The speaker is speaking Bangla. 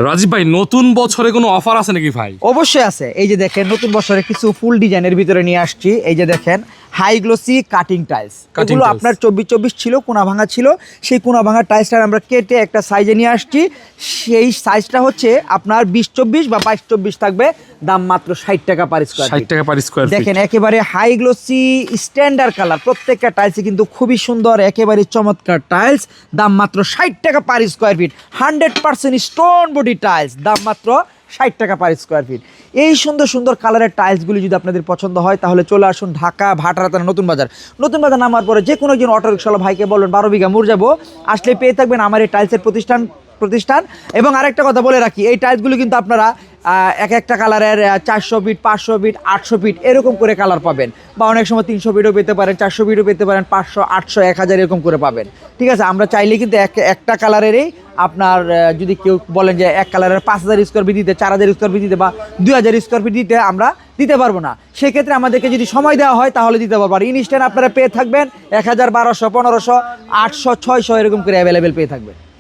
রাজীব ভাই, নতুন বছরে কোনো অফার আছে নাকি ভাই? অবশ্যই আছে। এই যে দেখেন, নতুন বছরে কিছু ফুল ডিজাইনের ভিতরে নিয়ে আসছি। এই যে দেখেন, হাই গ্লোসি কাটিং টাইলস। এগুলো আপনার 24 ছিল, কোনা ভাঙা ছিল, সেই কোনা ভাঙা টাইলসটা আমরা কেটে একটা সাইজে নিয়ে আসছি। সেই সাইজটা হচ্ছে আপনার 20-24 বা 22-24 থাকবে। দাম মাত্র 60 টাকা পার স্কয়ার ফিট। 60 টাকা পার স্কয়ার ফিট। দেখেন একেবারে হাই গ্লোসি স্ট্যান্ডার্ড কালার, প্রত্যেকটা টাইলসই কিন্তু খুবই সুন্দর, একেবারে চমৎকার টাইলস। দাম মাত্র 60 টাকা per square feet. 100% stone body tiles, দাম মাত্র 60 টাকা পার স্কয়ার ফিট। এই সুন্দর সুন্দর কালারের টাইলসগুলি যদি আপনাদের পছন্দ হয় তাহলে চলে আসুন ঢাকা ভাটারাতানা নতুন বাজার। নতুন বাজার নামার পরে যে কোনো একজন অটো রিক্সাওয়ালা ভাইকে বলবেন 12 বিঘা মোড় যাবো, আসলে পেয়ে থাকবেন আমার এই টাইলসের প্রতিষ্ঠান। এবং আরেকটা কথা বলে রাখি, এই টাইলসগুলো কিন্তু আপনারা এক একটা কালারের 400 ফিট, 500 ফিট, 800 ফিট এরকম করে কালার পাবেন, বা অনেক সময় 300 ফিটও পেতে পারেন, 400 ফিটও পেতে পারেন, 500, 800, 1000 এরকম করে পাবেন। ঠিক আছে, আমরা চাইলে কিন্তু একটা কালারেরই আপনার, যদি কেউ বলেন যে এক কালারের 5000 স্কোয়ার ফিট দিতে, 4000 স্কোয়ার ফিট দিতে বা 2000 স্কোয়ার ফিট দিতে, আমরা দিতে পারবো না। সেক্ষেত্রে আমাদেরকে যদি সময় দেওয়া হয় তাহলে দিতে পারবো। আর ইনস্ট্যান্ট আপনারা পেয়ে থাকবেন 1000, 1200, 1500, 800, 600 এরকম করে অ্যাভেলেবেল পেয়ে থাকবেন।